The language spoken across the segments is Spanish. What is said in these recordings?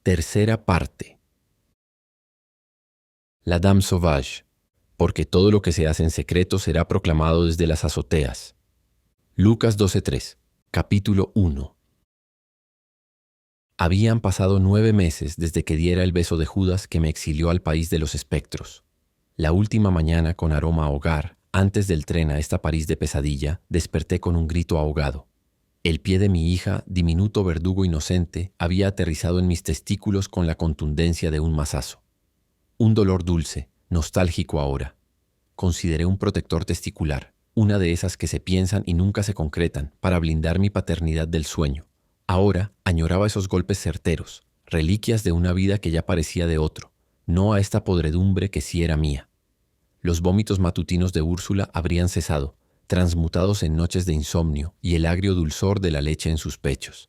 Tercera parte. La Dame Sauvage, porque todo lo que se hace en secreto será proclamado desde las azoteas. Lucas 12:3, capítulo 1. Habían pasado 9 meses desde que diera el beso de Judas que me exilió al país de los espectros. La última mañana, con aroma a hogar, antes del tren a esta París de pesadilla, desperté con un grito ahogado. El pie de mi hija, diminuto verdugo inocente, había aterrizado en mis testículos con la contundencia de un mazazo. Un dolor dulce, nostálgico ahora. Consideré un protector testicular, una de esas que se piensan y nunca se concretan, para blindar mi paternidad del sueño. Ahora añoraba esos golpes certeros, reliquias de una vida que ya parecía de otro, no a esta podredumbre que sí era mía. Los vómitos matutinos de Úrsula habrían cesado, transmutados en noches de insomnio y el agrio dulzor de la leche en sus pechos.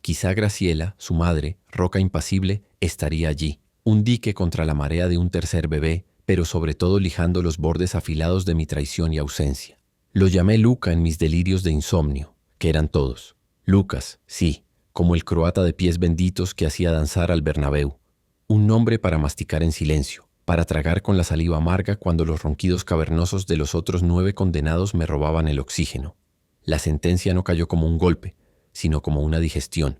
Quizá Graciela, su madre, roca impasible, estaría allí, un dique contra la marea de un tercer bebé, pero sobre todo lijando los bordes afilados de mi traición y ausencia. Lo llamé Luca en mis delirios de insomnio, que eran todos. Lucas, sí, como el croata de pies benditos que hacía danzar al Bernabéu. Un nombre para masticar en silencio, para tragar con la saliva amarga cuando los ronquidos cavernosos de los otros 9 condenados me robaban el oxígeno. La sentencia no cayó como un golpe, sino como una digestión,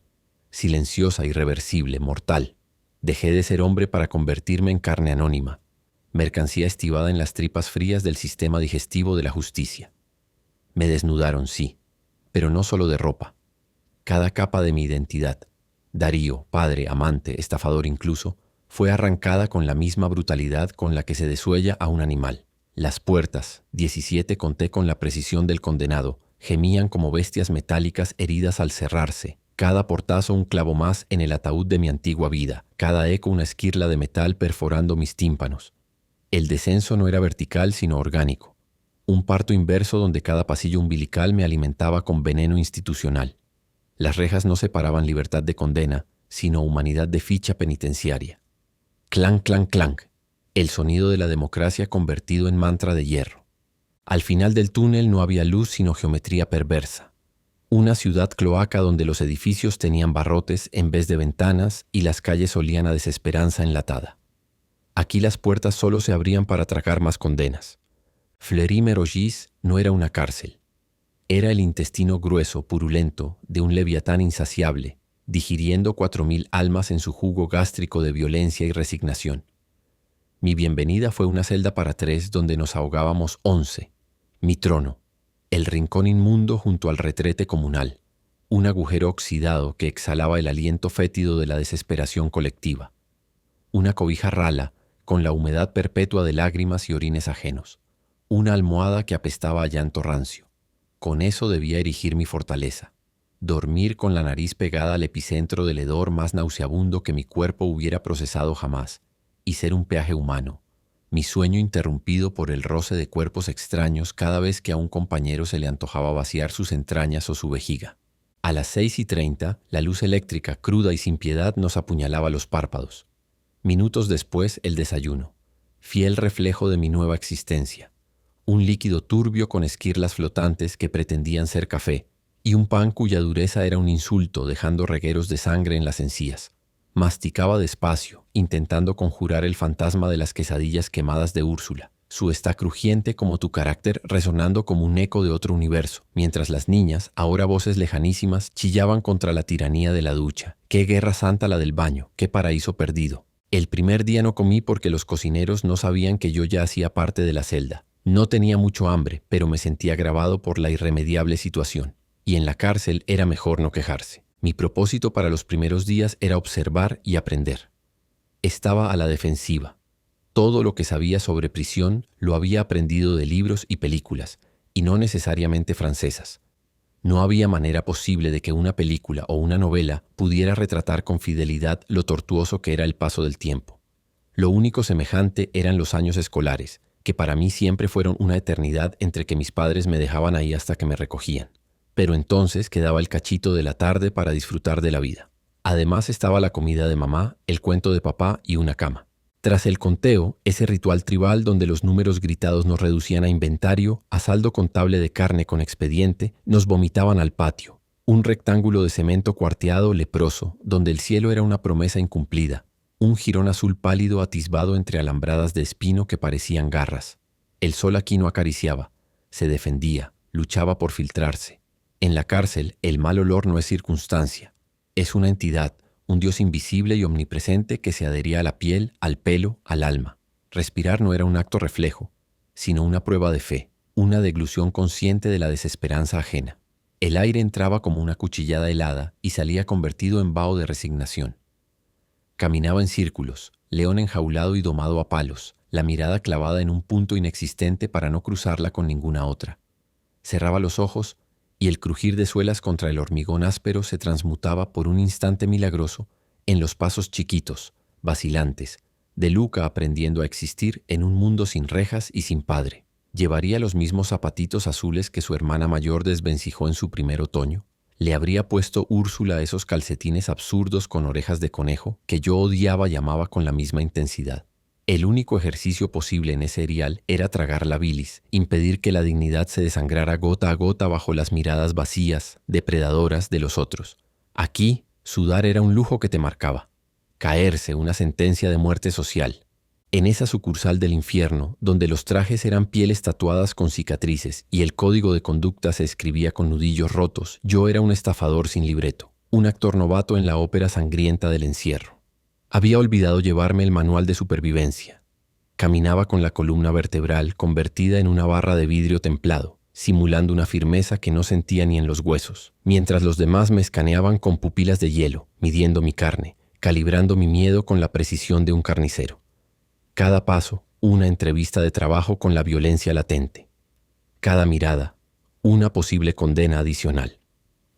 silenciosa, irreversible, mortal. Dejé de ser hombre para convertirme en carne anónima, mercancía estivada en las tripas frías del sistema digestivo de la justicia. Me desnudaron, sí, pero no solo de ropa. Cada capa de mi identidad, Darío, padre, amante, estafador incluso, fue arrancada con la misma brutalidad con la que se desuella a un animal. Las puertas, 17 conté con la precisión del condenado, gemían como bestias metálicas heridas al cerrarse, cada portazo un clavo más en el ataúd de mi antigua vida, cada eco una esquirla de metal perforando mis tímpanos. El descenso no era vertical sino orgánico, un parto inverso donde cada pasillo umbilical me alimentaba con veneno institucional. Las rejas no separaban libertad de condena, sino humanidad de ficha penitenciaria. Clank, clank, clank, el sonido de la democracia convertido en mantra de hierro. Al final del túnel no había luz sino geometría perversa. Una ciudad cloaca donde los edificios tenían barrotes en vez de ventanas y las calles olían a desesperanza enlatada. Aquí las puertas solo se abrían para atracar más condenas. Fleury-Mérogis no era una cárcel. Era el intestino grueso, purulento, de un leviatán insaciable, digiriendo 4000 almas en su jugo gástrico de violencia y resignación. Mi bienvenida fue una celda para 3 donde nos ahogábamos 11. Mi trono, el rincón inmundo junto al retrete comunal, un agujero oxidado que exhalaba el aliento fétido de la desesperación colectiva. Una cobija rala, con la humedad perpetua de lágrimas y orines ajenos. Una almohada que apestaba a llanto rancio. Con eso debía erigir mi fortaleza. Dormir con la nariz pegada al epicentro del hedor más nauseabundo que mi cuerpo hubiera procesado jamás, y ser un peaje humano. Mi sueño interrumpido por el roce de cuerpos extraños cada vez que a un compañero se le antojaba vaciar sus entrañas o su vejiga. A las 6:30, la luz eléctrica, cruda y sin piedad, nos apuñalaba los párpados. Minutos después, el desayuno, fiel reflejo de mi nueva existencia. Un líquido turbio con esquirlas flotantes que pretendían ser café, y un pan cuya dureza era un insulto, dejando regueros de sangre en las encías. Masticaba despacio, intentando conjurar el fantasma de las quesadillas quemadas de Úrsula. Su está crujiente como tu carácter, resonando como un eco de otro universo, mientras las niñas, ahora voces lejanísimas, chillaban contra la tiranía de la ducha. ¡Qué guerra santa la del baño! ¡Qué paraíso perdido! El primer día no comí porque los cocineros no sabían que yo ya hacía parte de la celda. No tenía mucho hambre, pero me sentía agravado por la irremediable situación. Y en la cárcel era mejor no quejarse. Mi propósito para los primeros días era observar y aprender. Estaba a la defensiva. Todo lo que sabía sobre prisión lo había aprendido de libros y películas, y no necesariamente francesas. No había manera posible de que una película o una novela pudiera retratar con fidelidad lo tortuoso que era el paso del tiempo. Lo único semejante eran los años escolares, que para mí siempre fueron una eternidad entre que mis padres me dejaban ahí hasta que me recogían. Pero entonces quedaba el cachito de la tarde para disfrutar de la vida. Además estaba la comida de mamá, el cuento de papá y una cama. Tras el conteo, ese ritual tribal donde los números gritados nos reducían a inventario, a saldo contable de carne con expediente, nos vomitaban al patio. Un rectángulo de cemento cuarteado leproso, donde el cielo era una promesa incumplida. Un jirón azul pálido atisbado entre alambradas de espino que parecían garras. El sol aquí no acariciaba, se defendía, luchaba por filtrarse. En la cárcel, el mal olor no es circunstancia. Es una entidad, un dios invisible y omnipresente que se adhería a la piel, al pelo, al alma. Respirar no era un acto reflejo, sino una prueba de fe, una deglución consciente de la desesperanza ajena. El aire entraba como una cuchillada helada y salía convertido en vaho de resignación. Caminaba en círculos, león enjaulado y domado a palos, la mirada clavada en un punto inexistente para no cruzarla con ninguna otra. Cerraba los ojos y el crujir de suelas contra el hormigón áspero se transmutaba por un instante milagroso en los pasos chiquitos, vacilantes, de Luca aprendiendo a existir en un mundo sin rejas y sin padre. ¿Llevaría los mismos zapatitos azules que su hermana mayor desvencijó en su primer otoño? ¿Le habría puesto Úrsula esos calcetines absurdos con orejas de conejo que yo odiaba y amaba con la misma intensidad? El único ejercicio posible en ese erial era tragar la bilis, impedir que la dignidad se desangrara gota a gota bajo las miradas vacías, depredadoras de los otros. Aquí, sudar era un lujo que te marcaba. Caerse, una sentencia de muerte social. En esa sucursal del infierno, donde los trajes eran pieles tatuadas con cicatrices y el código de conducta se escribía con nudillos rotos, yo era un estafador sin libreto, un actor novato en la ópera sangrienta del encierro. Había olvidado llevarme el manual de supervivencia. Caminaba con la columna vertebral convertida en una barra de vidrio templado, simulando una firmeza que no sentía ni en los huesos, mientras los demás me escaneaban con pupilas de hielo, midiendo mi carne, calibrando mi miedo con la precisión de un carnicero. Cada paso, una entrevista de trabajo con la violencia latente. Cada mirada, una posible condena adicional.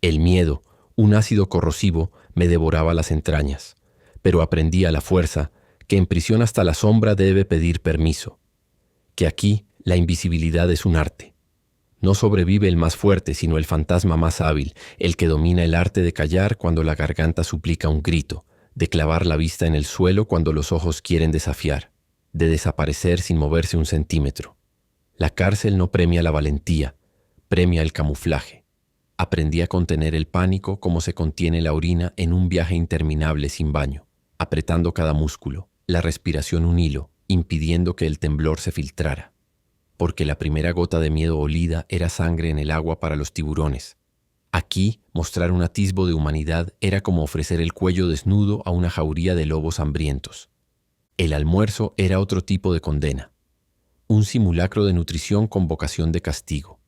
El miedo, un ácido corrosivo, me devoraba las entrañas, pero aprendí a la fuerza que en prisión hasta la sombra debe pedir permiso, que aquí la invisibilidad es un arte. No sobrevive el más fuerte, sino el fantasma más hábil, el que domina el arte de callar cuando la garganta suplica un grito, de clavar la vista en el suelo cuando los ojos quieren desafiar, de desaparecer sin moverse un centímetro. La cárcel no premia la valentía, premia el camuflaje. Aprendí a contener el pánico como se contiene la orina en un viaje interminable sin baño, apretando cada músculo, la respiración un hilo, impidiendo que el temblor se filtrara. Porque la primera gota de miedo olida era sangre en el agua para los tiburones. Aquí, mostrar un atisbo de humanidad era como ofrecer el cuello desnudo a una jauría de lobos hambrientos. El almuerzo era otro tipo de condena, un simulacro de nutrición con vocación de castigo.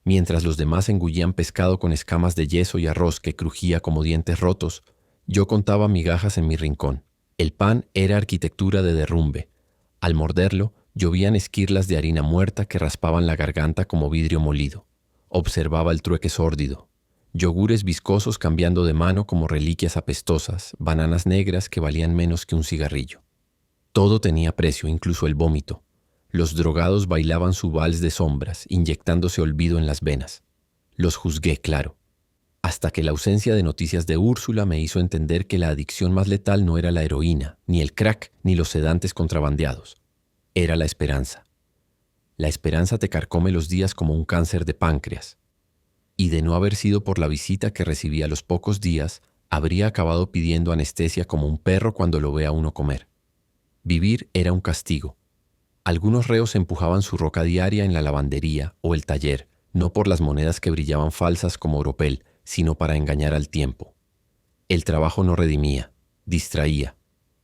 Mientras los demás engullían pescado con escamas de yeso y arroz que crujía como dientes rotos, yo contaba migajas en mi rincón. El pan era arquitectura de derrumbe. Al morderlo, llovían esquirlas de harina muerta que raspaban la garganta como vidrio molido. Observaba el trueque sórdido. Yogures viscosos cambiando de mano como reliquias apestosas, bananas negras que valían menos que un cigarrillo. Todo tenía precio, incluso el vómito. Los drogados bailaban su vals de sombras, inyectándose olvido en las venas. Los juzgué, claro. Hasta que la ausencia de noticias de Úrsula me hizo entender que la adicción más letal no era la heroína, ni el crack, ni los sedantes contrabandeados. Era la esperanza. La esperanza te carcome los días como un cáncer de páncreas. Y de no haber sido por la visita que recibí a los pocos días, habría acabado pidiendo anestesia como un perro cuando lo ve a uno comer. Vivir era un castigo. Algunos reos empujaban su roca diaria en la lavandería o el taller, no por las monedas que brillaban falsas como oropel, sino para engañar al tiempo. El trabajo no redimía, distraía.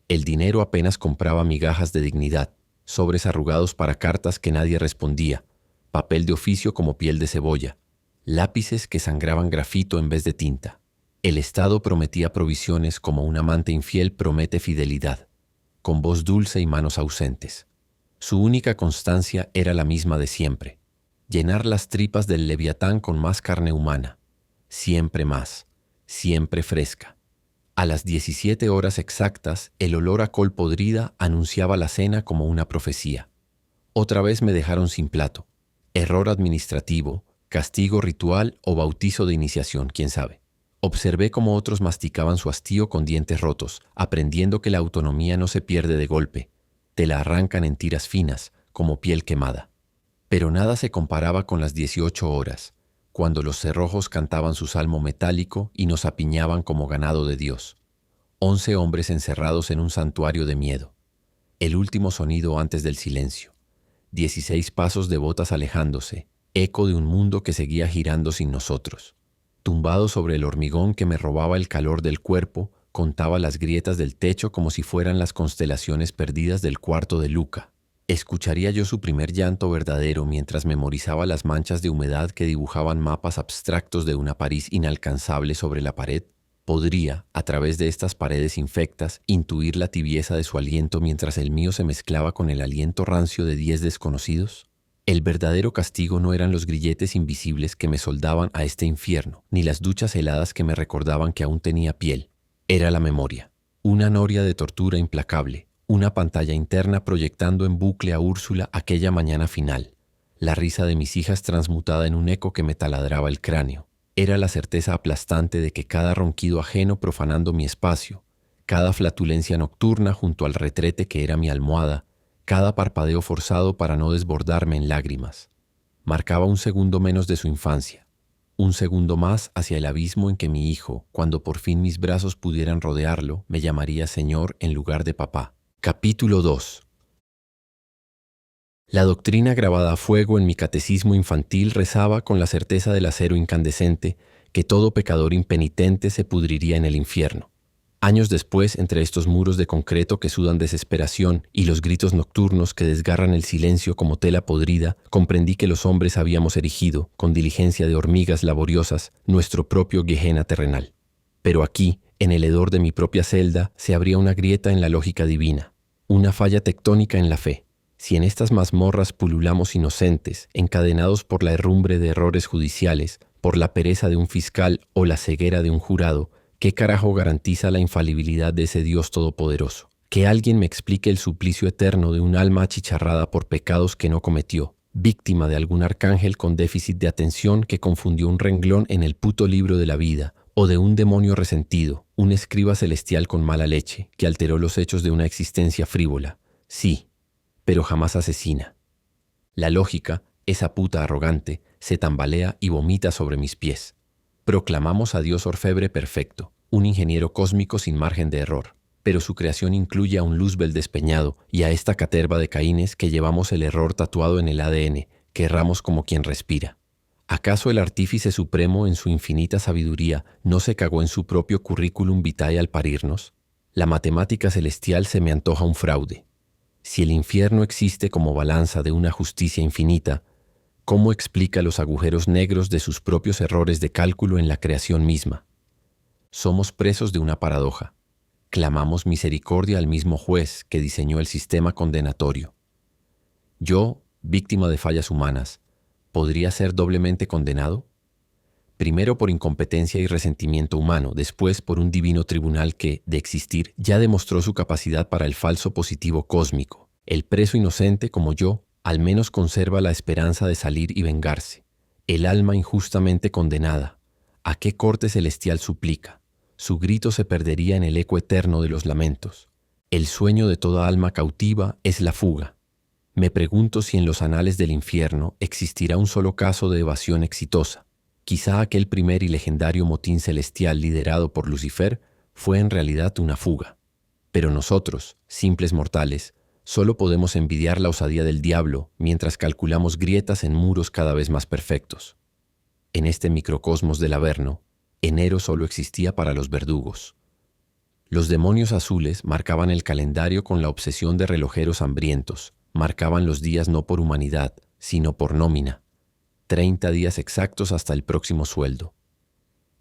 El dinero apenas compraba migajas de dignidad, sobres arrugados para cartas que nadie respondía, papel de oficio como piel de cebolla, lápices que sangraban grafito en vez de tinta. El Estado prometía provisiones como un amante infiel promete fidelidad, con voz dulce y manos ausentes. Su única constancia era la misma de siempre: llenar las tripas del leviatán con más carne humana, siempre más, siempre fresca. A las 17 horas exactas, el olor a col podrida anunciaba la cena como una profecía. Otra vez me dejaron sin plato. Error administrativo, castigo ritual o bautizo de iniciación, quién sabe. Observé cómo otros masticaban su hastío con dientes rotos, aprendiendo que la autonomía no se pierde de golpe. Te la arrancan en tiras finas, como piel quemada. Pero nada se comparaba con las 18 horas, cuando los cerrojos cantaban su salmo metálico y nos apiñaban como ganado de Dios. 11 hombres encerrados en un santuario de miedo. El último sonido antes del silencio. 16 pasos de botas alejándose, eco de un mundo que seguía girando sin nosotros. Tumbado sobre el hormigón que me robaba el calor del cuerpo, contaba las grietas del techo como si fueran las constelaciones perdidas del cuarto de Luca. ¿Escucharía yo su primer llanto verdadero mientras memorizaba las manchas de humedad que dibujaban mapas abstractos de una París inalcanzable sobre la pared? ¿Podría, a través de estas paredes infectas, intuir la tibieza de su aliento mientras el mío se mezclaba con el aliento rancio de 10 desconocidos? El verdadero castigo no eran los grilletes invisibles que me soldaban a este infierno, ni las duchas heladas que me recordaban que aún tenía piel. Era la memoria, una noria de tortura implacable, una pantalla interna proyectando en bucle a Úrsula aquella mañana final, la risa de mis hijas transmutada en un eco que me taladraba el cráneo. Era la certeza aplastante de que cada ronquido ajeno profanando mi espacio, cada flatulencia nocturna junto al retrete que era mi almohada, cada parpadeo forzado para no desbordarme en lágrimas, marcaba un segundo menos de su infancia, un segundo más hacia el abismo en que mi hijo, cuando por fin mis brazos pudieran rodearlo, me llamaría Señor en lugar de papá. Capítulo 2. La doctrina grabada a fuego en mi catecismo infantil rezaba con la certeza del acero incandescente que todo pecador impenitente se pudriría en el infierno. Años después, entre estos muros de concreto que sudan desesperación y los gritos nocturnos que desgarran el silencio como tela podrida, comprendí que los hombres habíamos erigido, con diligencia de hormigas laboriosas, nuestro propio Gehenna terrenal. Pero aquí, en el hedor de mi propia celda, se abría una grieta en la lógica divina, una falla tectónica en la fe. Si en estas mazmorras pululamos inocentes, encadenados por la herrumbre de errores judiciales, por la pereza de un fiscal o la ceguera de un jurado, ¿qué carajo garantiza la infalibilidad de ese Dios todopoderoso? Que alguien me explique el suplicio eterno de un alma achicharrada por pecados que no cometió, víctima de algún arcángel con déficit de atención que confundió un renglón en el puto libro de la vida, o de un demonio resentido, un escriba celestial con mala leche, que alteró los hechos de una existencia frívola. Sí, pero jamás asesina. La lógica, esa puta arrogante, se tambalea y vomita sobre mis pies. Proclamamos a Dios orfebre perfecto, un ingeniero cósmico sin margen de error, pero su creación incluye a un Luzbel despeñado y a esta caterva de Caínes que llevamos el error tatuado en el ADN, que erramos como quien respira. ¿Acaso el artífice supremo en su infinita sabiduría no se cagó en su propio currículum vitae al parirnos? La matemática celestial se me antoja un fraude. Si el infierno existe como balanza de una justicia infinita, ¿cómo explica los agujeros negros de sus propios errores de cálculo en la creación misma? Somos presos de una paradoja. Clamamos misericordia al mismo juez que diseñó el sistema condenatorio. Yo, víctima de fallas humanas, ¿podría ser doblemente condenado? Primero por incompetencia y resentimiento humano, después por un divino tribunal que, de existir, ya demostró su capacidad para el falso positivo cósmico. El preso inocente, como yo, al menos conserva la esperanza de salir y vengarse. El alma injustamente condenada, ¿a qué corte celestial suplica? Su grito se perdería en el eco eterno de los lamentos. El sueño de toda alma cautiva es la fuga. Me pregunto si en los anales del infierno existirá un solo caso de evasión exitosa. Quizá aquel primer y legendario motín celestial liderado por Lucifer fue en realidad una fuga. Pero nosotros, simples mortales, solo podemos envidiar la osadía del diablo mientras calculamos grietas en muros cada vez más perfectos. En este microcosmos del Averno, enero solo existía para los verdugos. Los demonios azules marcaban el calendario con la obsesión de relojeros hambrientos, marcaban los días no por humanidad, sino por nómina. 30 días exactos hasta el próximo sueldo.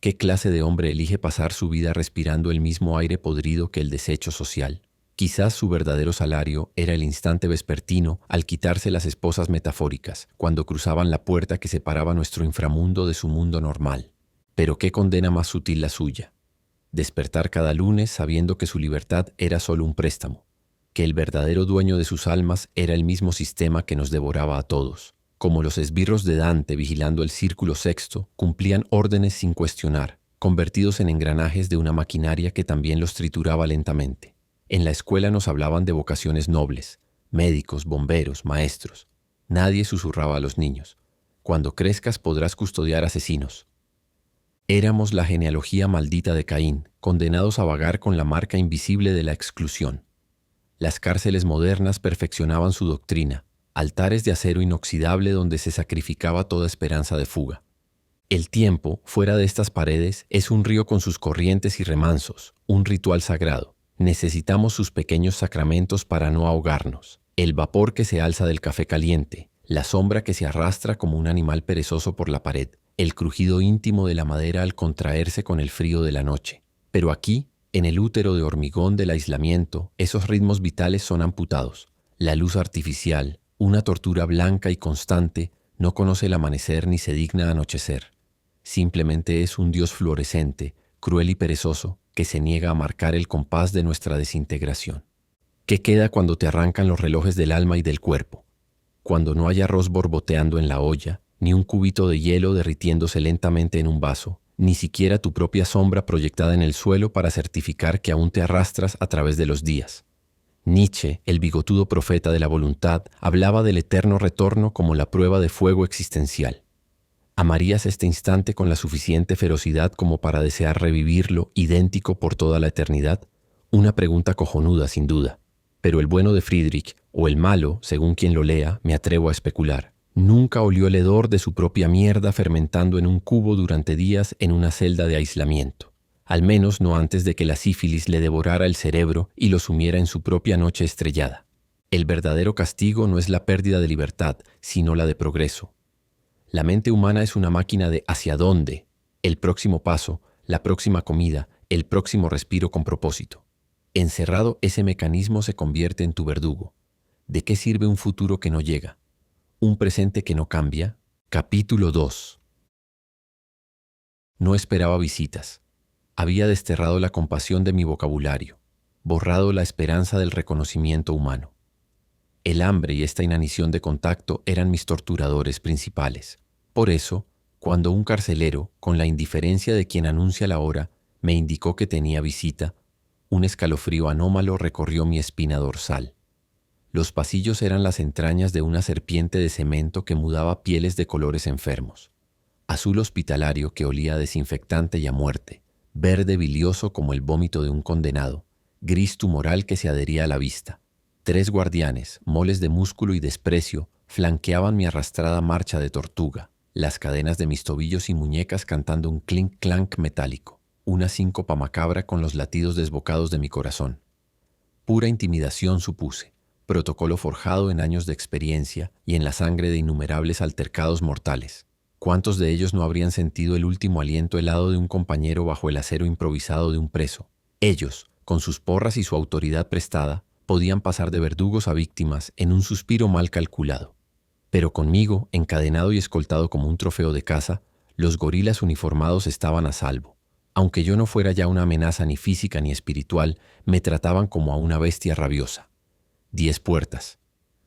¿Qué clase de hombre elige pasar su vida respirando el mismo aire podrido que el desecho social? Quizás su verdadero salario era el instante vespertino al quitarse las esposas metafóricas, cuando cruzaban la puerta que separaba nuestro inframundo de su mundo normal. Pero qué condena más sutil la suya. Despertar cada lunes sabiendo que su libertad era solo un préstamo, que el verdadero dueño de sus almas era el mismo sistema que nos devoraba a todos. Como los esbirros de Dante vigilando el círculo sexto, cumplían órdenes sin cuestionar, convertidos en engranajes de una maquinaria que también los trituraba lentamente. En la escuela nos hablaban de vocaciones nobles, médicos, bomberos, maestros. Nadie susurraba a los niños. Cuando crezcas podrás custodiar asesinos. Éramos la genealogía maldita de Caín, condenados a vagar con la marca invisible de la exclusión. Las cárceles modernas perfeccionaban su doctrina, altares de acero inoxidable donde se sacrificaba toda esperanza de fuga. El tiempo, fuera de estas paredes, es un río con sus corrientes y remansos, un ritual sagrado. Necesitamos sus pequeños sacramentos para no ahogarnos. El vapor que se alza del café caliente, la sombra que se arrastra como un animal perezoso por la pared, el crujido íntimo de la madera al contraerse con el frío de la noche. Pero aquí, en el útero de hormigón del aislamiento, esos ritmos vitales son amputados. La luz artificial, una tortura blanca y constante, no conoce el amanecer ni se digna anochecer. Simplemente es un Dios fluorescente, cruel y perezoso, que se niega a marcar el compás de nuestra desintegración. ¿Qué queda cuando te arrancan los relojes del alma y del cuerpo? Cuando no hay arroz borboteando en la olla, ni un cubito de hielo derritiéndose lentamente en un vaso, ni siquiera tu propia sombra proyectada en el suelo para certificar que aún te arrastras a través de los días. Nietzsche, el bigotudo profeta de la voluntad, hablaba del eterno retorno como la prueba de fuego existencial. ¿Amarías este instante con la suficiente ferocidad como para desear revivirlo idéntico por toda la eternidad? Una pregunta cojonuda, sin duda. Pero el bueno de Friedrich, o el malo, según quien lo lea, me atrevo a especular, nunca olió el hedor de su propia mierda fermentando en un cubo durante días en una celda de aislamiento. Al menos no antes de que la sífilis le devorara el cerebro y lo sumiera en su propia noche estrellada. El verdadero castigo no es la pérdida de libertad, sino la de progreso. La mente humana es una máquina de ¿hacia dónde? El próximo paso, la próxima comida, el próximo respiro con propósito. Encerrado, ese mecanismo se convierte en tu verdugo. ¿De qué sirve un futuro que no llega? ¿Un presente que no cambia? Capítulo 2. No esperaba visitas. Había desterrado la compasión de mi vocabulario, borrado la esperanza del reconocimiento humano. El hambre y esta inanición de contacto eran mis torturadores principales. Por eso, cuando un carcelero, con la indiferencia de quien anuncia la hora, me indicó que tenía visita, un escalofrío anómalo recorrió mi espina dorsal. Los pasillos eran las entrañas de una serpiente de cemento que mudaba pieles de colores enfermos. Azul hospitalario que olía a desinfectante y a muerte, verde bilioso como el vómito de un condenado, gris tumoral que se adhería a la vista. 3 guardianes, moles de músculo y desprecio, flanqueaban mi arrastrada marcha de tortuga, las cadenas de mis tobillos y muñecas cantando un clink-clank metálico, una síncopa macabra con los latidos desbocados de mi corazón. Pura intimidación supuse, protocolo forjado en años de experiencia y en la sangre de innumerables altercados mortales. ¿Cuántos de ellos no habrían sentido el último aliento helado de un compañero bajo el acero improvisado de un preso? Ellos, con sus porras y su autoridad prestada, podían pasar de verdugos a víctimas en un suspiro mal calculado. Pero conmigo, encadenado y escoltado como un trofeo de caza, los gorilas uniformados estaban a salvo. Aunque yo no fuera ya una amenaza ni física ni espiritual, me trataban como a una bestia rabiosa. 10 puertas.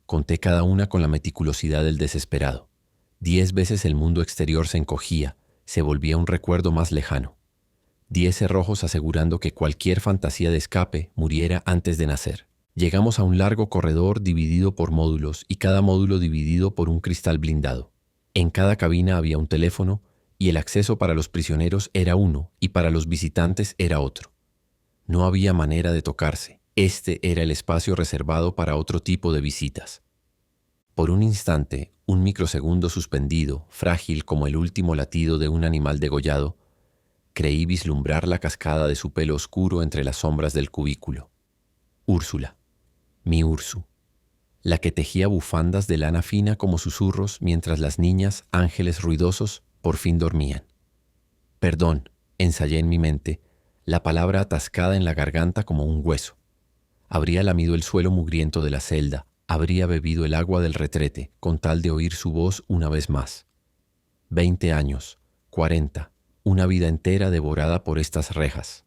Conté cada una con la meticulosidad del desesperado. 10 veces el mundo exterior se encogía, se volvía un recuerdo más lejano. 10 cerrojos asegurando que cualquier fantasía de escape muriera antes de nacer. Llegamos a un largo corredor dividido por módulos y cada módulo dividido por un cristal blindado. En cada cabina había un teléfono y el acceso para los prisioneros era uno y para los visitantes era otro. No había manera de tocarse. Este era el espacio reservado para otro tipo de visitas. Por un instante, un microsegundo suspendido, frágil como el último latido de un animal degollado, creí vislumbrar la cascada de su pelo oscuro entre las sombras del cubículo. Úrsula. Mi Ursu, la que tejía bufandas de lana fina como susurros mientras las niñas, ángeles ruidosos, por fin dormían. Perdón, ensayé en mi mente, la palabra atascada en la garganta como un hueso. Habría lamido el suelo mugriento de la celda, habría bebido el agua del retrete con tal de oír su voz una vez más. 20 años, 40, una vida entera devorada por estas rejas.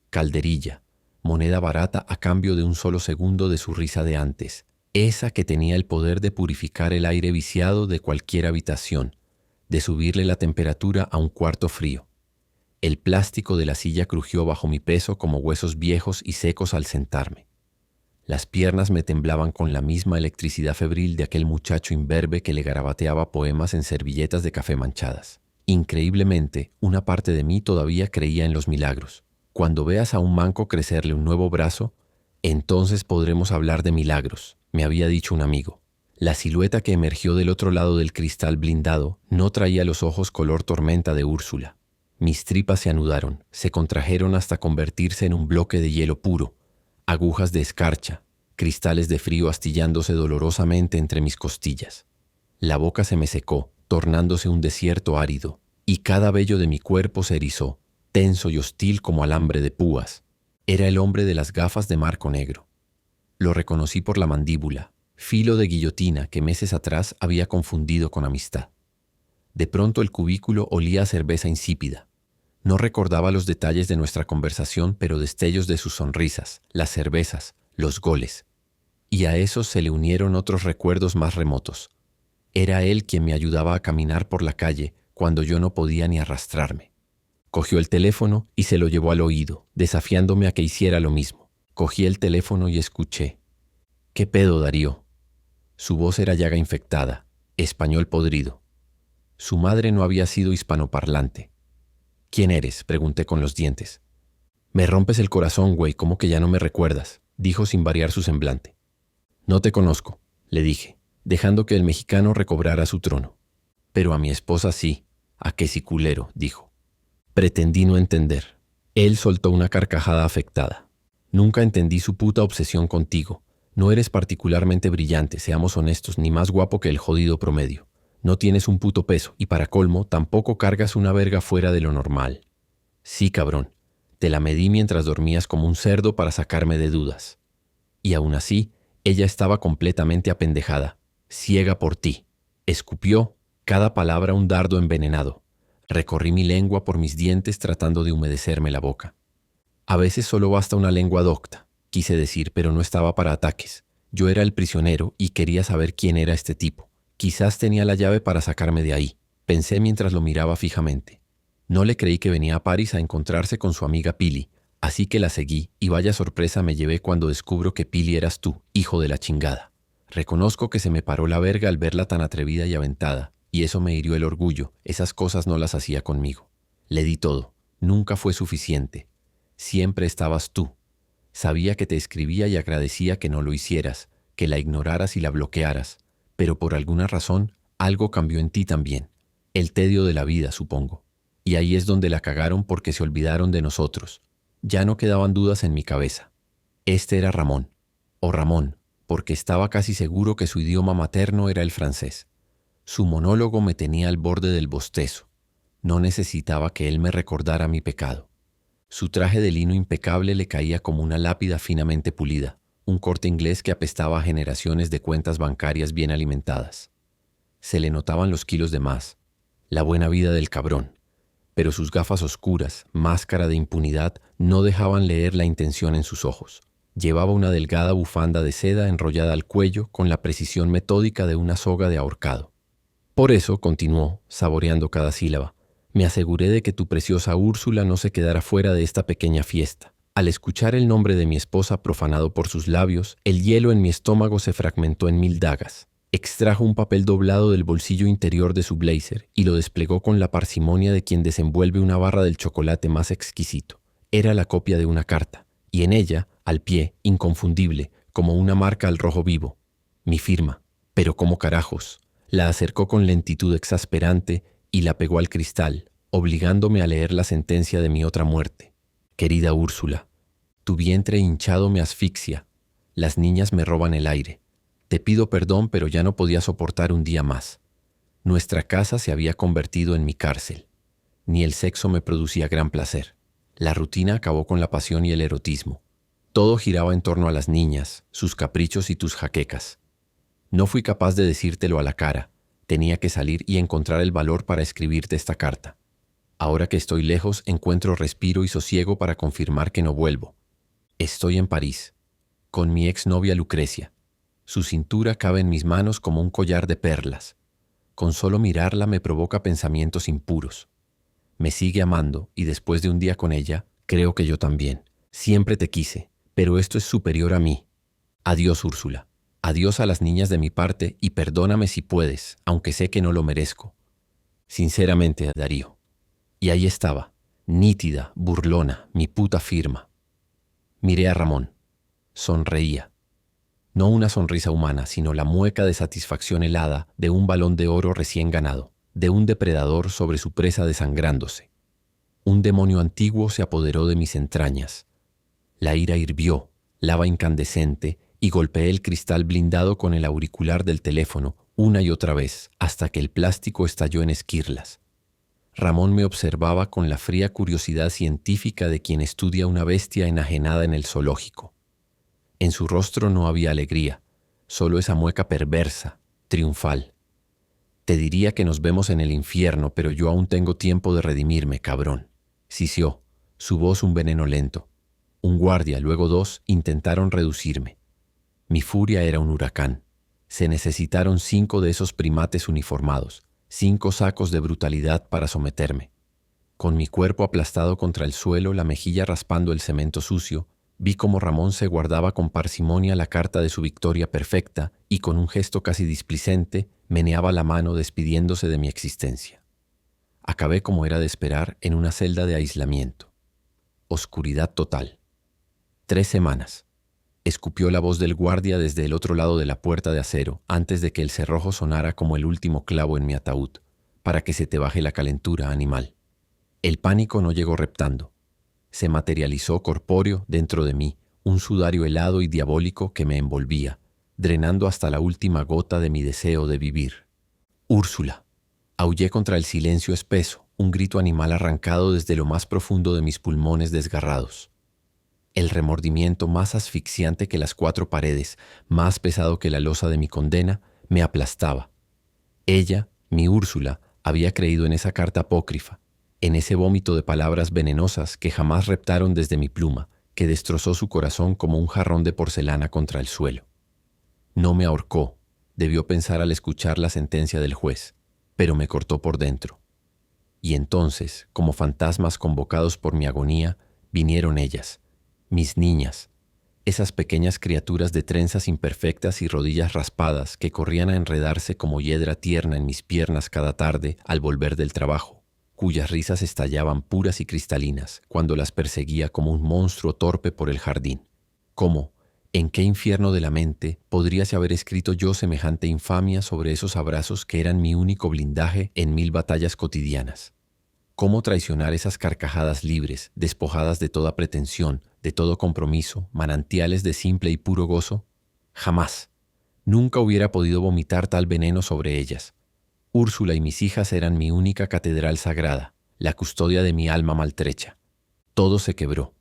Calderilla. Moneda barata a cambio de un solo segundo de su risa de antes, esa que tenía el poder de purificar el aire viciado de cualquier habitación, de subirle la temperatura a un cuarto frío. El plástico de la silla crujió bajo mi peso como huesos viejos y secos al sentarme. Las piernas me temblaban con la misma electricidad febril de aquel muchacho imberbe que le garabateaba poemas en servilletas de café manchadas. Increíblemente, una parte de mí todavía creía en los milagros. Cuando veas a un manco crecerle un nuevo brazo, entonces podremos hablar de milagros, me había dicho un amigo. La silueta que emergió del otro lado del cristal blindado no traía los ojos color tormenta de Úrsula. Mis tripas se anudaron, se contrajeron hasta convertirse en un bloque de hielo puro, agujas de escarcha, cristales de frío astillándose dolorosamente entre mis costillas. La boca se me secó, tornándose un desierto árido, y cada vello de mi cuerpo se erizó, tenso y hostil como alambre de púas. Era el hombre de las gafas de marco negro. Lo reconocí por la mandíbula, filo de guillotina que meses atrás había confundido con amistad. De pronto el cubículo olía a cerveza insípida. No recordaba los detalles de nuestra conversación, pero destellos de sus sonrisas, las cervezas, los goles. Y a esos se le unieron otros recuerdos más remotos. Era él quien me ayudaba a caminar por la calle cuando yo no podía ni arrastrarme. Cogió el teléfono y se lo llevó al oído, desafiándome a que hiciera lo mismo. Cogí el teléfono y escuché. ¿Qué pedo, Darío? Su voz era llaga infectada, español podrido. Su madre no había sido hispanoparlante. ¿Quién eres?, pregunté con los dientes. Me rompes el corazón, güey, ¿cómo que ya no me recuerdas?, dijo sin variar su semblante. No te conozco, le dije, dejando que el mexicano recobrara su trono. Pero a mi esposa sí. ¿A qué sí, culero?, dijo. Pretendí no entender. Él soltó una carcajada afectada. Nunca entendí su puta obsesión contigo. No eres particularmente brillante, seamos honestos, ni más guapo que el jodido promedio. No tienes un puto peso, y para colmo, tampoco cargas una verga fuera de lo normal. Sí, cabrón. Te la medí mientras dormías como un cerdo para sacarme de dudas. Y aún así, ella estaba completamente apendejada, ciega por ti. Escupió, cada palabra un dardo envenenado. Recorrí mi lengua por mis dientes tratando de humedecerme la boca. A veces solo basta una lengua docta, quise decir, pero no estaba para ataques. Yo era el prisionero y quería saber quién era este tipo. Quizás tenía la llave para sacarme de ahí, pensé mientras lo miraba fijamente. No le creí que venía a París a encontrarse con su amiga Pili, así que la seguí y vaya sorpresa me llevé cuando descubro que Pili eras tú, hijo de la chingada. Reconozco que se me paró la verga al verla tan atrevida y aventada, y eso me hirió el orgullo, esas cosas no las hacía conmigo. Le di todo, nunca fue suficiente. Siempre estabas tú. Sabía que te escribía y agradecía que no lo hicieras, que la ignoraras y la bloquearas. Pero por alguna razón, algo cambió en ti también. El tedio de la vida, supongo. Y ahí es donde la cagaron porque se olvidaron de nosotros. Ya no quedaban dudas en mi cabeza. Este era Ramón. O Ramón, porque estaba casi seguro que su idioma materno era el francés. Su monólogo me tenía al borde del bostezo. No necesitaba que él me recordara mi pecado. Su traje de lino impecable le caía como una lápida finamente pulida. Un corte inglés que apestaba a generaciones de cuentas bancarias bien alimentadas. Se le notaban los kilos de más, la buena vida del cabrón, pero sus gafas oscuras, máscara de impunidad, no dejaban leer la intención en sus ojos. Llevaba una delgada bufanda de seda enrollada al cuello con la precisión metódica de una soga de ahorcado. Por eso, continuó, saboreando cada sílaba, me aseguré de que tu preciosa Úrsula no se quedara fuera de esta pequeña fiesta. Al escuchar el nombre de mi esposa profanado por sus labios, el hielo en mi estómago se fragmentó en 1000 dagas. Extrajo un papel doblado del bolsillo interior de su blazer y lo desplegó con la parsimonia de quien desenvuelve una barra del chocolate más exquisito. Era la copia de una carta, y en ella, al pie, inconfundible, como una marca al rojo vivo, mi firma. Pero ¿cómo carajos? La acercó con lentitud exasperante y la pegó al cristal, obligándome a leer la sentencia de mi otra muerte. Querida Úrsula, tu vientre hinchado me asfixia. Las niñas me roban el aire. Te pido perdón, pero ya no podía soportar un día más. Nuestra casa se había convertido en mi cárcel. Ni el sexo me producía gran placer. La rutina acabó con la pasión y el erotismo. Todo giraba en torno a las niñas, sus caprichos y tus jaquecas. No fui capaz de decírtelo a la cara. Tenía que salir y encontrar el valor para escribirte esta carta. Ahora que estoy lejos, encuentro respiro y sosiego para confirmar que no vuelvo. Estoy en París, con mi exnovia Lucrecia. Su cintura cabe en mis manos como un collar de perlas. Con solo mirarla me provoca pensamientos impuros. Me sigue amando y después de un día con ella, creo que yo también. Siempre te quise, pero esto es superior a mí. Adiós, Úrsula. Adiós a las niñas de mi parte y perdóname si puedes, aunque sé que no lo merezco. Sinceramente, Darío. Y ahí estaba, nítida, burlona, mi puta firma. Miré a Ramón. Sonreía. No una sonrisa humana, sino la mueca de satisfacción helada de un balón de oro recién ganado, de un depredador sobre su presa desangrándose. Un demonio antiguo se apoderó de mis entrañas. La ira hirvió, lava incandescente, y golpeé el cristal blindado con el auricular del teléfono una y otra vez, hasta que el plástico estalló en esquirlas. Ramón me observaba con la fría curiosidad científica de quien estudia una bestia enajenada en el zoológico. En su rostro no había alegría, solo esa mueca perversa, triunfal. Te diría que nos vemos en el infierno, pero yo aún tengo tiempo de redimirme, cabrón. Sisió, su voz un veneno lento. Un guardia, luego dos, intentaron reducirme. Mi furia era un huracán. Se necesitaron 5 de esos primates uniformados, 5 sacos de brutalidad para someterme. Con mi cuerpo aplastado contra el suelo, la mejilla raspando el cemento sucio, vi cómo Ramón se guardaba con parsimonia la carta de su victoria perfecta y con un gesto casi displicente meneaba la mano despidiéndose de mi existencia. Acabé, como era de esperar, en una celda de aislamiento. Oscuridad total. 3 semanas. Escupió la voz del guardia desde el otro lado de la puerta de acero antes de que el cerrojo sonara como el último clavo en mi ataúd, para que se te baje la calentura, animal. El pánico no llegó reptando. Se materializó corpóreo dentro de mí, un sudario helado y diabólico que me envolvía, drenando hasta la última gota de mi deseo de vivir. Úrsula. Aullé contra el silencio espeso, un grito animal arrancado desde lo más profundo de mis pulmones desgarrados. El remordimiento más asfixiante que las 4 paredes, más pesado que la losa de mi condena, me aplastaba. Ella, mi Úrsula, había creído en esa carta apócrifa, en ese vómito de palabras venenosas que jamás reptaron desde mi pluma, que destrozó su corazón como un jarrón de porcelana contra el suelo. No me ahorcó, debió pensar al escuchar la sentencia del juez, pero me cortó por dentro. Y entonces, como fantasmas convocados por mi agonía, vinieron ellas, mis niñas, esas pequeñas criaturas de trenzas imperfectas y rodillas raspadas que corrían a enredarse como hiedra tierna en mis piernas cada tarde al volver del trabajo, cuyas risas estallaban puras y cristalinas cuando las perseguía como un monstruo torpe por el jardín. ¿Cómo, en qué infierno de la mente podríase haber escrito yo semejante infamia sobre esos abrazos que eran mi único blindaje en 1000 batallas cotidianas? ¿Cómo traicionar esas carcajadas libres, despojadas de toda pretensión, de todo compromiso, manantiales de simple y puro gozo? Jamás. Nunca hubiera podido vomitar tal veneno sobre ellas. Úrsula y mis hijas eran mi única catedral sagrada, la custodia de mi alma maltrecha. Todo se quebró.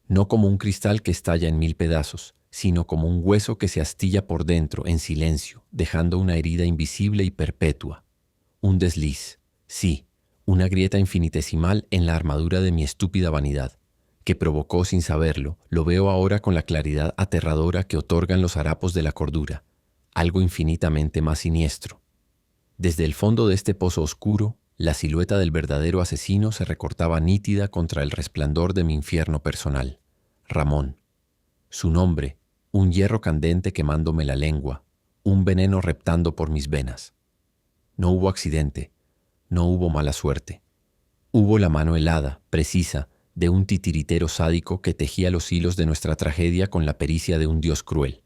No como un cristal que estalla en 1000 pedazos, sino como un hueso que se astilla por dentro, en silencio, dejando una herida invisible y perpetua. Un desliz, sí, una grieta infinitesimal en la armadura de mi estúpida vanidad, que provocó sin saberlo, lo veo ahora con la claridad aterradora que otorgan los harapos de la cordura, algo infinitamente más siniestro. Desde el fondo de este pozo oscuro, la silueta del verdadero asesino se recortaba nítida contra el resplandor de mi infierno personal. Ramón. Su nombre, un hierro candente quemándome la lengua, un veneno reptando por mis venas. No hubo accidente, no hubo mala suerte. Hubo la mano helada, precisa, de un titiritero sádico que tejía los hilos de nuestra tragedia con la pericia de un dios cruel.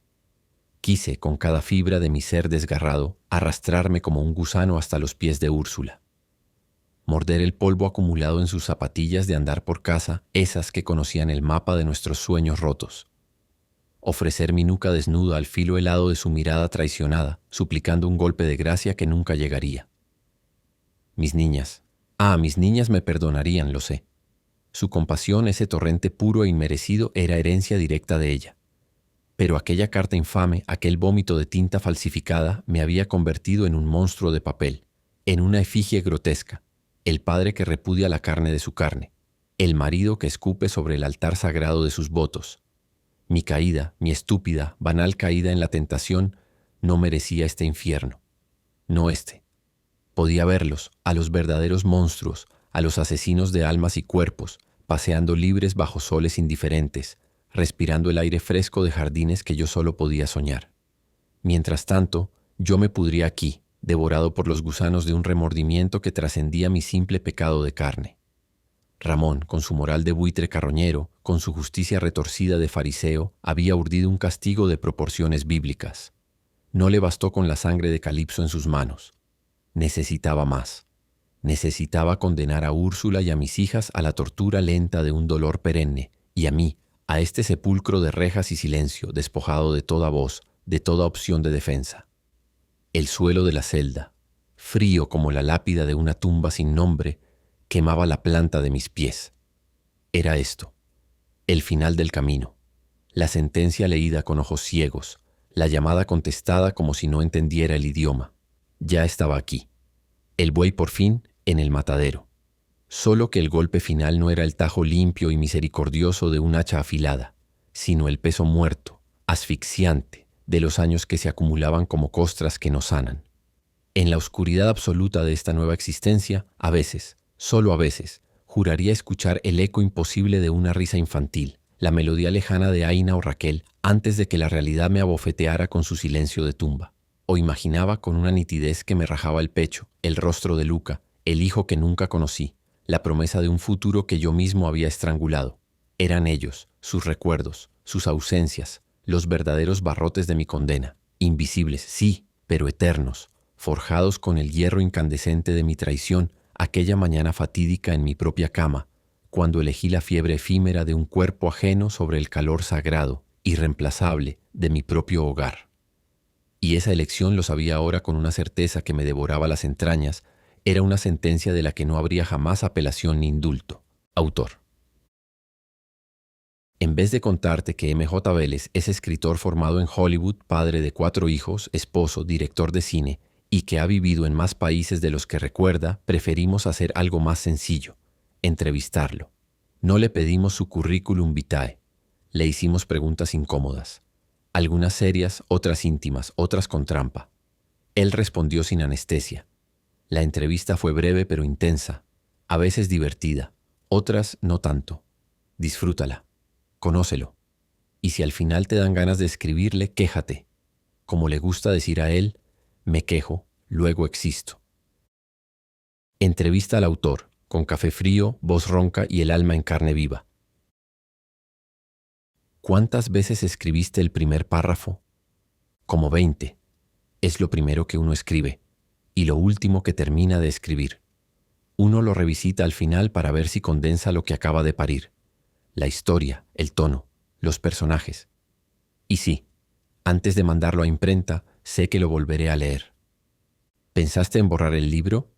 Quise, con cada fibra de mi ser desgarrado, arrastrarme como un gusano hasta los pies de Úrsula. Morder el polvo acumulado en sus zapatillas de andar por casa, esas que conocían el mapa de nuestros sueños rotos. Ofrecer mi nuca desnuda al filo helado de su mirada traicionada, suplicando un golpe de gracia que nunca llegaría. Mis niñas. Mis niñas me perdonarían, lo sé. Su compasión, ese torrente puro e inmerecido, era herencia directa de ella. Pero aquella carta infame, aquel vómito de tinta falsificada, me había convertido en un monstruo de papel, en una efigie grotesca, el padre que repudia la carne de su carne, el marido que escupe sobre el altar sagrado de sus votos. Mi caída, mi estúpida, banal caída en la tentación, no merecía este infierno. No este. Podía verlos, a los verdaderos monstruos, a los asesinos de almas y cuerpos, paseando libres bajo soles indiferentes, respirando el aire fresco de jardines que yo solo podía soñar. Mientras tanto, yo me pudría aquí, devorado por los gusanos de un remordimiento que trascendía mi simple pecado de carne. Ramón, con su moral de buitre carroñero, con su justicia retorcida de fariseo, había urdido un castigo de proporciones bíblicas. No le bastó con la sangre de Calipso en sus manos. Necesitaba más. Necesitaba condenar a Úrsula y a mis hijas a la tortura lenta de un dolor perenne, y a mí, a este sepulcro de rejas y silencio, despojado de toda voz, de toda opción de defensa. El suelo de la celda, frío como la lápida de una tumba sin nombre, quemaba la planta de mis pies. Era esto, el final del camino, la sentencia leída con ojos ciegos, la llamada contestada como si no entendiera el idioma. Ya estaba aquí. El buey por fin en el matadero. Solo que el golpe final no era el tajo limpio y misericordioso de un hacha afilada, sino el peso muerto, asfixiante, de los años que se acumulaban como costras que no sanan. En la oscuridad absoluta de esta nueva existencia, a veces, solo a veces, juraría escuchar el eco imposible de una risa infantil, la melodía lejana de Aina o Raquel, antes de que la realidad me abofeteara con su silencio de tumba. O imaginaba con una nitidez que me rajaba el pecho, el rostro de Luca, el hijo que nunca conocí, la promesa de un futuro que yo mismo había estrangulado. Eran ellos, sus recuerdos, sus ausencias, los verdaderos barrotes de mi condena, invisibles, sí, pero eternos, forjados con el hierro incandescente de mi traición aquella mañana fatídica en mi propia cama, cuando elegí la fiebre efímera de un cuerpo ajeno sobre el calor sagrado, irreemplazable, de mi propio hogar. Y esa elección, lo sabía ahora con una certeza que me devoraba las entrañas, era una sentencia de la que no habría jamás apelación ni indulto. Autor. En vez de contarte que M.J. Vélez es escritor formado en Hollywood, padre de 4 hijos, esposo, director de cine, y que ha vivido en más países de los que recuerda, preferimos hacer algo más sencillo, entrevistarlo. No le pedimos su currículum vitae, le hicimos preguntas incómodas. Algunas serias, otras íntimas, otras con trampa. Él respondió sin anestesia. La entrevista fue breve pero intensa, a veces divertida, otras no tanto. Disfrútala, conócelo. Y si al final te dan ganas de escribirle, quéjate. Como le gusta decir a él, me quejo, luego existo. Entrevista al autor, con café frío, voz ronca y el alma en carne viva. ¿Cuántas veces escribiste el primer párrafo? Como 20. Es lo primero que uno escribe, y lo último que termina de escribir. Uno lo revisita al final para ver si condensa lo que acaba de parir. La historia, el tono, los personajes. Y sí, antes de mandarlo a imprenta, sé que lo volveré a leer. ¿Pensaste en borrar el libro?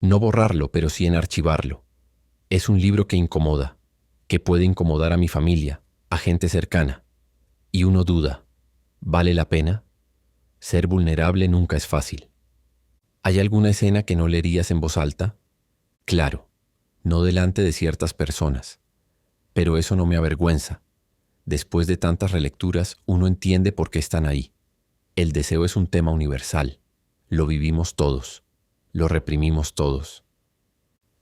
No borrarlo, pero sí en archivarlo. Es un libro que incomoda, que puede incomodar a mi familia, a gente cercana. Y uno duda, ¿vale la pena? Ser vulnerable nunca es fácil. ¿Hay alguna escena que no leerías en voz alta? Claro, no delante de ciertas personas. Pero eso no me avergüenza. Después de tantas relecturas, uno entiende por qué están ahí. El deseo es un tema universal. Lo vivimos todos. Lo reprimimos todos.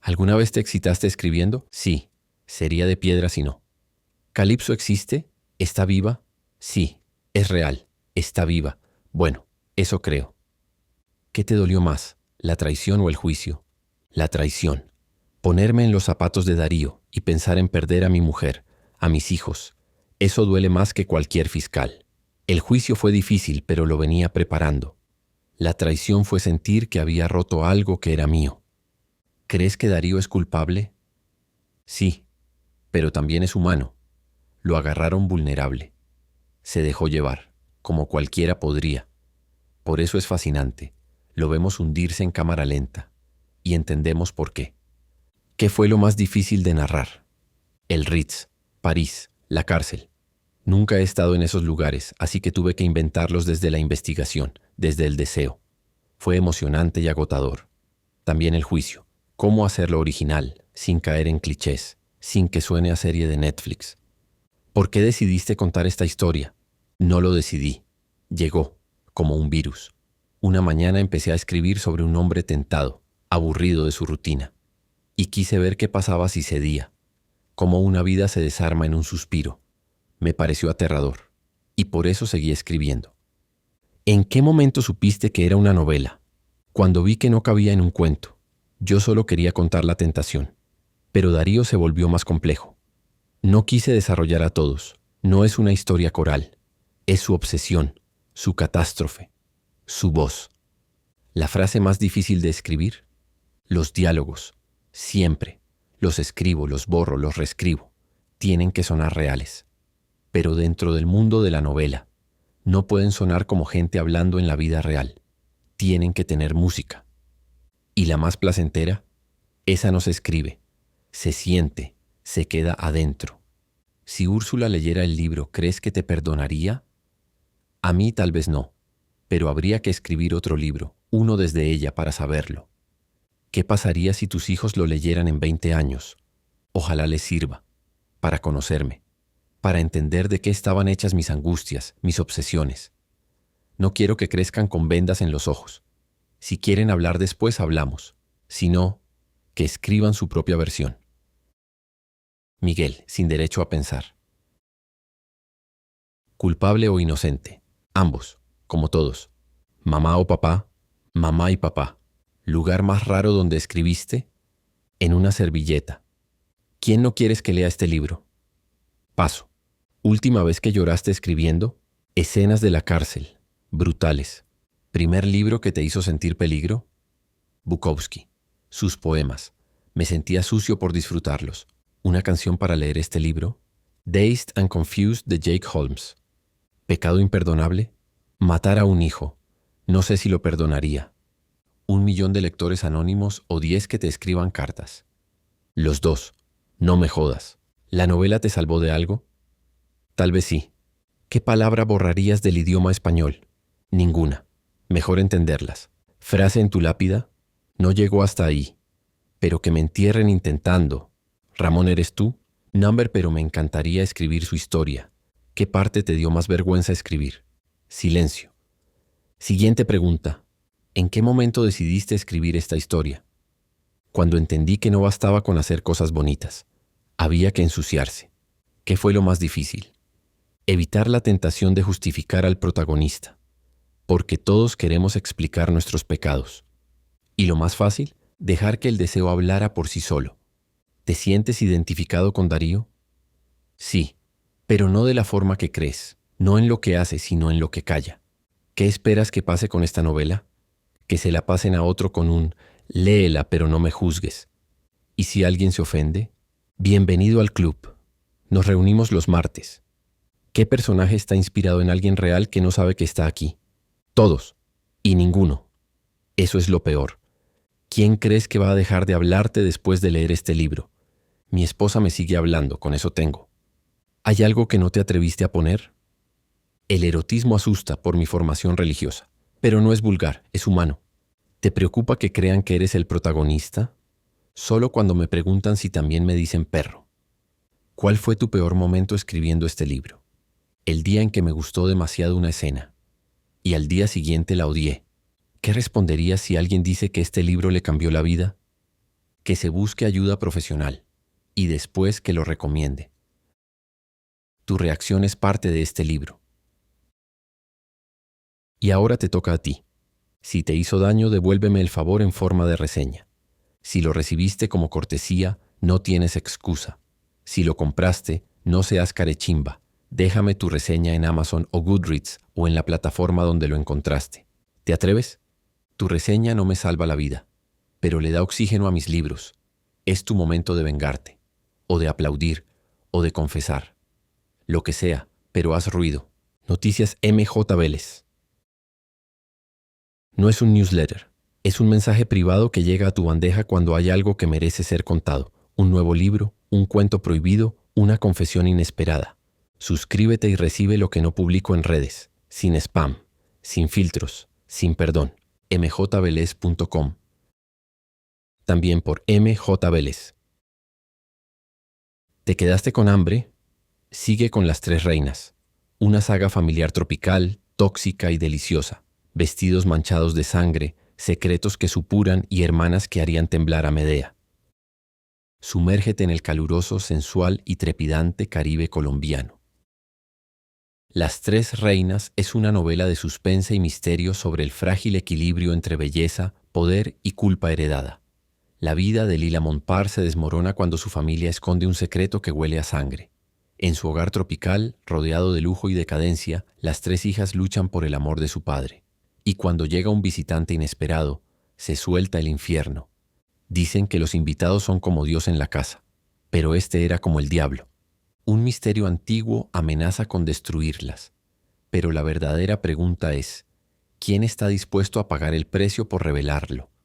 ¿Alguna vez te excitaste escribiendo? Sí. Sería de piedra si no. ¿Calipso existe? ¿Está viva? Sí. Es real. Está viva. Bueno, eso creo. ¿Qué te dolió más, la traición o el juicio? La traición. Ponerme en los zapatos de Darío y pensar en perder a mi mujer, a mis hijos. Eso duele más que cualquier fiscal. El juicio fue difícil, pero lo venía preparando. La traición fue sentir que había roto algo que era mío. ¿Crees que Darío es culpable? Sí, pero también es humano. Lo agarraron vulnerable. Se dejó llevar, como cualquiera podría. Por eso es fascinante. Lo vemos hundirse en cámara lenta. Y entendemos por qué. ¿Qué fue lo más difícil de narrar? El Ritz, París, la cárcel. Nunca he estado en esos lugares, así que tuve que inventarlos desde la investigación, desde el deseo. Fue emocionante y agotador. También el juicio. Cómo hacerlo original, sin caer en clichés, sin que suene a serie de Netflix. ¿Por qué decidiste contar esta historia? No lo decidí. Llegó, como un virus. Una mañana empecé a escribir sobre un hombre tentado, aburrido de su rutina. Y quise ver qué pasaba si cedía. Cómo una vida se desarma en un suspiro. Me pareció aterrador, y por eso seguí escribiendo. ¿En qué momento supiste que era una novela? Cuando vi que no cabía en un cuento. Yo solo quería contar la tentación. Pero Darío se volvió más complejo. No quise desarrollar a todos. No es una historia coral. Es su obsesión, su catástrofe, su voz. La frase más difícil de escribir: los diálogos. Siempre. Los escribo, los borro, los reescribo. Tienen que sonar reales. Pero dentro del mundo de la novela, no pueden sonar como gente hablando en la vida real. Tienen que tener música. Y la más placentera, esa no se escribe, se siente, se queda adentro. Si Úrsula leyera el libro, ¿crees que te perdonaría? A mí tal vez no, pero habría que escribir otro libro, uno desde ella, para saberlo. ¿Qué pasaría si tus hijos lo leyeran en 20 años? Ojalá les sirva, para conocerme, para entender de qué estaban hechas mis angustias, mis obsesiones. No quiero que crezcan con vendas en los ojos. Si quieren hablar después, hablamos. Si no, que escriban su propia versión. Miguel, sin derecho a pensar. Culpable o inocente. Ambos, como todos. Mamá o papá, mamá y papá. Lugar más raro donde escribiste: en una servilleta. ¿Quién no quieres que lea este libro? Paso. Última vez que lloraste escribiendo: escenas de la cárcel. Brutales. ¿Primer libro que te hizo sentir peligro? Bukowski. Sus poemas. Me sentía sucio por disfrutarlos. ¿Una canción para leer este libro? Dazed and Confused de Jake Holmes. ¿Pecado imperdonable? Matar a un hijo. No sé si lo perdonaría. 1.000.000 de lectores anónimos o 10 que te escriban cartas. Los dos. No me jodas. ¿La novela te salvó de algo? Tal vez sí. ¿Qué palabra borrarías del idioma español? Ninguna. Mejor entenderlas. Frase en tu lápida: no llegó hasta ahí. Pero que me entierren intentando. Ramón, ¿eres tú? Number, pero me encantaría escribir su historia. ¿Qué parte te dio más vergüenza escribir? Silencio. Siguiente pregunta. ¿En qué momento decidiste escribir esta historia? Cuando entendí que no bastaba con hacer cosas bonitas. Había que ensuciarse. ¿Qué fue lo más difícil? Evitar la tentación de justificar al protagonista. Porque todos queremos explicar nuestros pecados. Y lo más fácil, dejar que el deseo hablara por sí solo. ¿Te sientes identificado con Darío? Sí, pero no de la forma que crees, no en lo que hace, sino en lo que calla. ¿Qué esperas que pase con esta novela? Que se la pasen a otro con un léela pero no me juzgues. ¿Y si alguien se ofende? Bienvenido al club. Nos reunimos los martes. ¿Qué personaje está inspirado en alguien real que no sabe que está aquí? Todos. Y ninguno. Eso es lo peor. ¿Quién crees que va a dejar de hablarte después de leer este libro? Mi esposa me sigue hablando, con eso tengo. ¿Hay algo que no te atreviste a poner? El erotismo asusta por mi formación religiosa, pero no es vulgar, es humano. ¿Te preocupa que crean que eres el protagonista? Solo cuando me preguntan si también me dicen perro. ¿Cuál fue tu peor momento escribiendo este libro? El día en que me gustó demasiado una escena. Y al día siguiente la odié. ¿Qué responderías si alguien dice que este libro le cambió la vida? Que se busque ayuda profesional y después que lo recomiende. Tu reacción es parte de este libro. Y ahora te toca a ti. Si te hizo daño, devuélveme el favor en forma de reseña. Si lo recibiste como cortesía, no tienes excusa. Si lo compraste, no seas carechimba. Déjame tu reseña en Amazon o Goodreads o en la plataforma donde lo encontraste. ¿Te atreves? Tu reseña no me salva la vida, pero le da oxígeno a mis libros. Es tu momento de vengarte, o de aplaudir, o de confesar. Lo que sea, pero haz ruido. Noticias MJ Vélez. No es un newsletter. Es un mensaje privado que llega a tu bandeja cuando hay algo que merece ser contado. Un nuevo libro, un cuento prohibido, una confesión inesperada. Suscríbete y recibe lo que no publico en redes, sin spam, sin filtros, sin perdón. mjvelez.com. También por MJ Vélez. ¿Te quedaste con hambre? Sigue con Las Tres Reinas, una saga familiar tropical, tóxica y deliciosa. Vestidos manchados de sangre, secretos que supuran y hermanas que harían temblar a Medea. Sumérgete en el caluroso, sensual y trepidante Caribe colombiano. Las Tres Reinas es una novela de suspense y misterio sobre el frágil equilibrio entre belleza, poder y culpa heredada. La vida de Lila Montpar se desmorona cuando su familia esconde un secreto que huele a sangre. En su hogar tropical, rodeado de lujo y decadencia, las tres hijas luchan por el amor de su padre. Y cuando llega un visitante inesperado, se suelta el infierno. Dicen que los invitados son como Dios en la casa, pero este era como el diablo. Un misterio antiguo amenaza con destruirlas. Pero la verdadera pregunta es, ¿quién está dispuesto a pagar el precio por revelarlo?